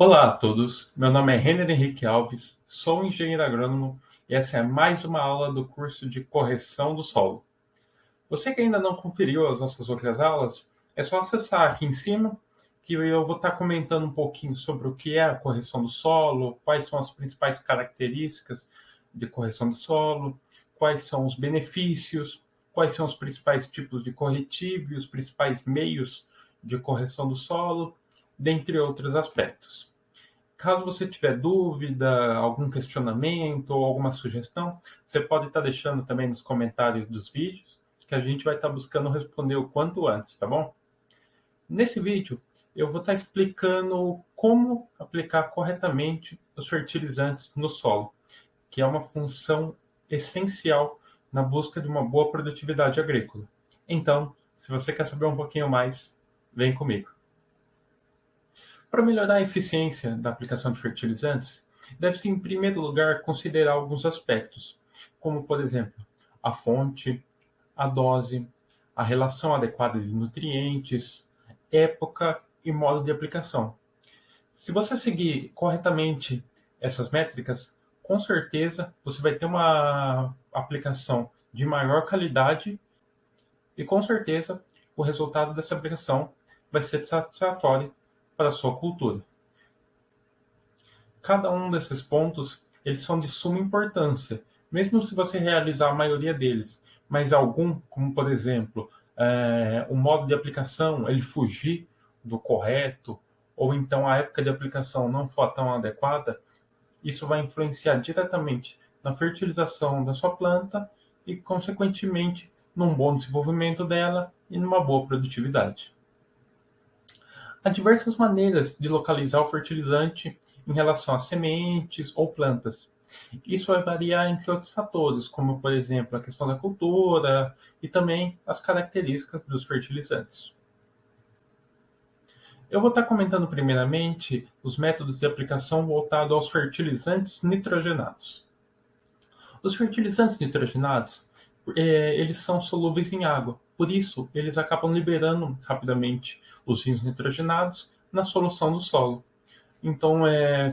Olá a todos, meu nome é Renner Henrique Alves, sou engenheiro agrônomo e essa é mais uma aula do curso de correção do solo. Você que ainda não conferiu as nossas outras aulas, é só acessar aqui em cima que eu vou estar comentando um pouquinho sobre o que é a correção do solo, quais são as principais características de correção do solo, quais são os benefícios, quais são os principais tipos de corretivo e os principais meios de correção do solo, dentre outros aspectos. Caso você tiver dúvida, algum questionamento ou alguma sugestão, você pode estar deixando também nos comentários dos vídeos, que a gente vai estar buscando responder o quanto antes, tá bom? Nesse vídeo, eu vou estar explicando como aplicar corretamente os fertilizantes no solo, que é uma função essencial na busca de uma boa produtividade agrícola. Então, se você quer saber um pouquinho mais, vem comigo. Para melhorar a eficiência da aplicação de fertilizantes, deve-se, em primeiro lugar, considerar alguns aspectos, como, por exemplo, a fonte, a dose, a relação adequada de nutrientes, época e modo de aplicação. Se você seguir corretamente essas métricas, com certeza você vai ter uma aplicação de maior qualidade e, com certeza, o resultado dessa aplicação vai ser satisfatório para a sua cultura. Cada um desses pontos, eles são de suma importância, mesmo se você realizar a maioria deles, mas algum, como por exemplo, o modo de aplicação, ele fugir do correto, ou então a época de aplicação não for tão adequada, isso vai influenciar diretamente na fertilização da sua planta e, consequentemente, num bom desenvolvimento dela e numa boa produtividade. Há diversas maneiras de localizar o fertilizante em relação a sementes ou plantas. Isso vai variar entre outros fatores, como, por exemplo, a questão da cultura e também as características dos fertilizantes. Eu vou estar comentando primeiramente os métodos de aplicação voltados aos fertilizantes nitrogenados. Os fertilizantes nitrogenados, eles são solúveis em água, por isso eles acabam liberando rapidamente os íons nitrogenados na solução do solo. Então,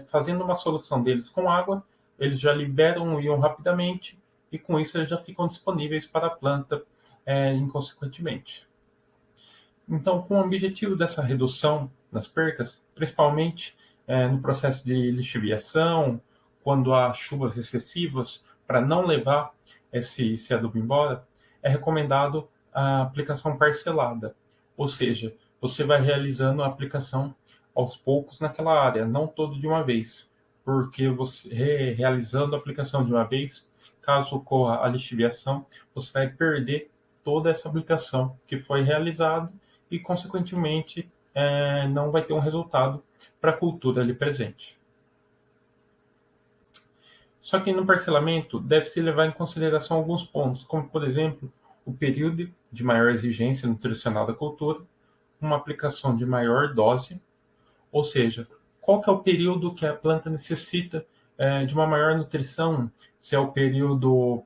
fazendo uma solução deles com água, eles já liberam o íon rapidamente e com isso eles já ficam disponíveis para a planta inconsequentemente. Então, com o objetivo dessa redução nas percas, principalmente no processo de lixiviação, quando há chuvas excessivas, para não levar esse adubo embora, é recomendado a aplicação parcelada, ou seja, você vai realizando a aplicação aos poucos naquela área, não todo de uma vez, porque você realizando a aplicação de uma vez, caso ocorra a lixiviação, você vai perder toda essa aplicação que foi realizada e, consequentemente, não vai ter um resultado para a cultura ali presente. Só que no parcelamento deve-se levar em consideração alguns pontos, como, por exemplo, o período de maior exigência nutricional da cultura, uma aplicação de maior dose, ou seja, qual que é o período que a planta necessita de uma maior nutrição, se é o período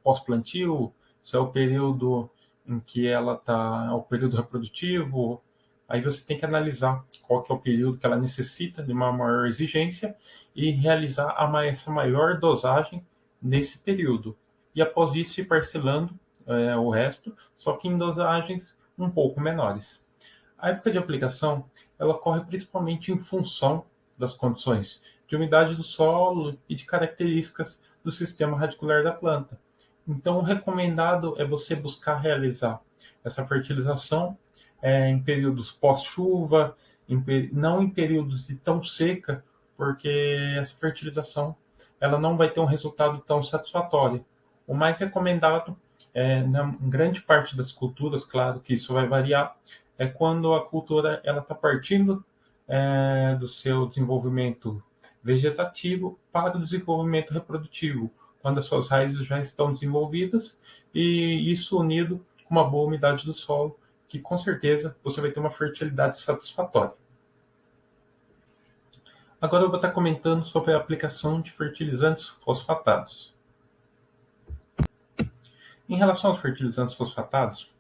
pós-plantio, se é o período em que ela está, o período reprodutivo, aí você tem que analisar qual que é o período que ela necessita de uma maior exigência e realizar essa maior dosagem nesse período. E após isso, ir parcelando o resto, só que em dosagens um pouco menores. A época de aplicação ela ocorre principalmente em função das condições de umidade do solo e de características do sistema radicular da planta. Então, o recomendado é você buscar realizar essa fertilização em períodos pós-chuva, não em períodos de tão seca, porque essa fertilização ela não vai ter um resultado tão satisfatório. O mais recomendado, na grande parte das culturas, claro que isso vai variar, é quando a cultura ela está partindo do seu desenvolvimento vegetativo para o desenvolvimento reprodutivo, quando as suas raízes já estão desenvolvidas e isso unido com uma boa umidade do solo, que com certeza você vai ter uma fertilidade satisfatória. Agora eu vou estar comentando sobre a aplicação de fertilizantes fosfatados. Em relação aos fertilizantes fosfatados,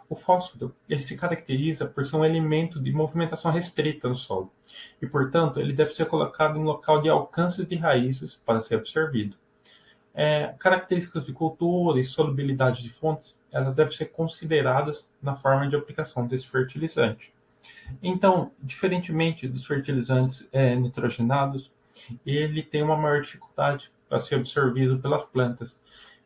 O fósforo ele se caracteriza por ser um elemento de movimentação restrita no solo e, portanto, ele deve ser colocado em local de alcance de raízes para ser absorvido. Características de cultura e solubilidade de fontes, elas devem ser consideradas na forma de aplicação desse fertilizante. Então, diferentemente dos fertilizantes nitrogenados, ele tem uma maior dificuldade para ser absorvido pelas plantas.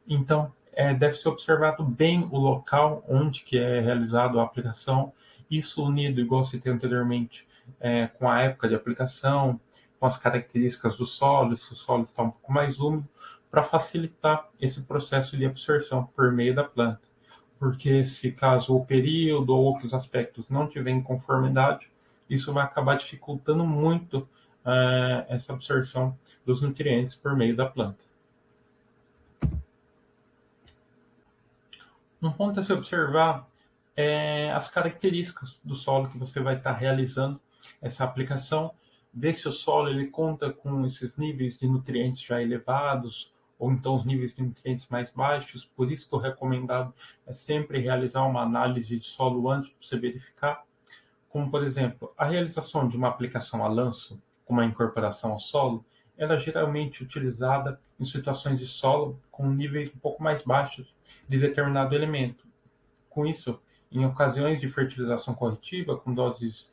Então, deve ser observado bem o local onde que é realizado a aplicação, isso unido, igual citei anteriormente, com a época de aplicação, com as características do solo, se o solo está um pouco mais úmido, para facilitar esse processo de absorção por meio da planta. Porque se caso o período ou outros aspectos não tiverem conformidade, isso vai acabar dificultando muito essa absorção dos nutrientes por meio da planta. Um ponto a se observar é as características do solo que você vai estar realizando essa aplicação, ver se o solo ele conta com esses níveis de nutrientes já elevados ou então os níveis de nutrientes mais baixos. Por isso que o recomendado é sempre realizar uma análise de solo antes para você verificar, como por exemplo, a realização de uma aplicação a lanço, com uma incorporação ao solo, ela é geralmente utilizada em situações de solo com níveis um pouco mais baixos de determinado elemento. Com isso, em ocasiões de fertilização corretiva, com doses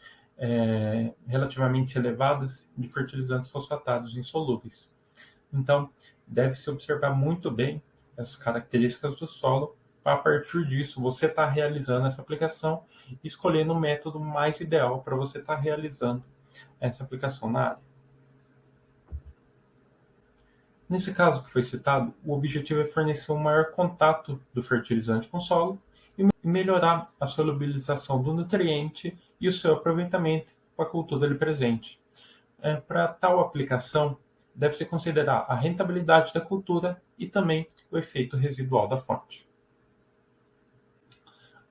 relativamente elevadas de fertilizantes fosfatados insolúveis. Então, deve-se observar muito bem as características do solo, para a partir disso você estar realizando essa aplicação e escolhendo o método mais ideal para você estar realizando essa aplicação na área. Nesse caso que foi citado, o objetivo é fornecer um maior contato do fertilizante com o solo e melhorar a solubilização do nutriente e o seu aproveitamento com a cultura ali presente. Para tal aplicação, deve-se considerar a rentabilidade da cultura e também o efeito residual da fonte.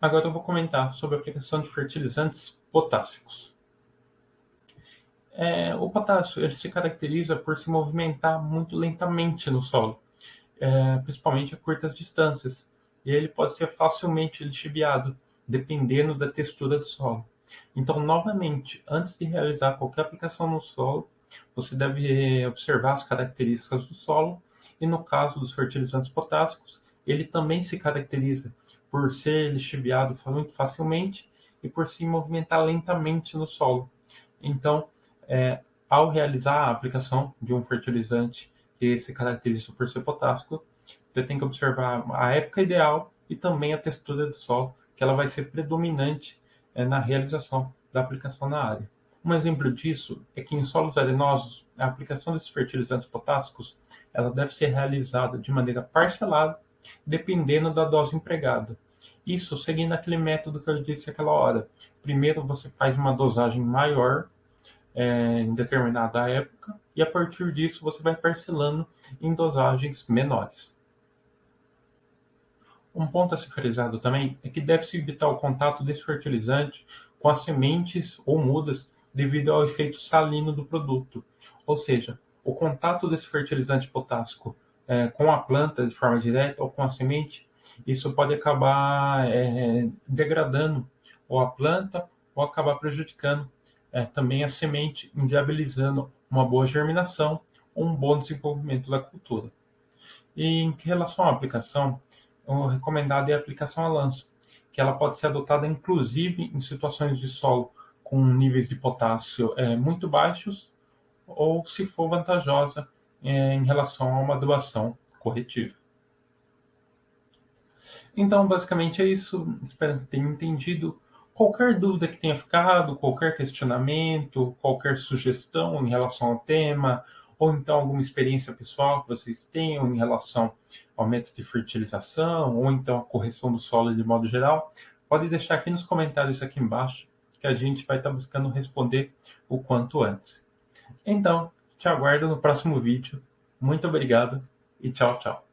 Agora eu vou comentar sobre a aplicação de fertilizantes potássicos. O potássio ele se caracteriza por se movimentar muito lentamente no solo, principalmente a curtas distâncias, e ele pode ser facilmente lixiviado, dependendo da textura do solo. Então, novamente, antes de realizar qualquer aplicação no solo, você deve observar as características do solo, e no caso dos fertilizantes potássicos, ele também se caracteriza por ser lixiviado muito facilmente e por se movimentar lentamente no solo. Então, ao realizar a aplicação de um fertilizante que se caracteriza por ser potássico, você tem que observar a época ideal e também a textura do solo, que ela vai ser predominante na realização da aplicação na área. Um exemplo disso é que em solos arenosos, a aplicação desses fertilizantes potássicos ela deve ser realizada de maneira parcelada, dependendo da dose empregada. Isso seguindo aquele método que eu disse aquela hora. Primeiro você faz uma dosagem maior em determinada época e a partir disso você vai parcelando em dosagens menores. Um ponto a ser frisado também é que deve-se evitar o contato desse fertilizante com as sementes ou mudas devido ao efeito salino do produto. Ou seja, o contato desse fertilizante potássico com a planta de forma direta ou com a semente, isso pode acabar degradando ou a planta ou acabar prejudicando também a semente, inviabilizando uma boa germinação ou um bom desenvolvimento da cultura. E em relação à aplicação, o recomendado é a aplicação a lanço, que ela pode ser adotada inclusive em situações de solo com níveis de potássio muito baixos ou se for vantajosa em relação a uma doação corretiva. Então, basicamente é isso. Espero que tenham entendido. Qualquer dúvida que tenha ficado, qualquer questionamento, qualquer sugestão em relação ao tema, ou então alguma experiência pessoal que vocês tenham em relação ao método de fertilização, ou então a correção do solo de modo geral, pode deixar aqui nos comentários aqui embaixo, que a gente vai estar buscando responder o quanto antes. Então, te aguardo no próximo vídeo. Muito obrigado e tchau, tchau.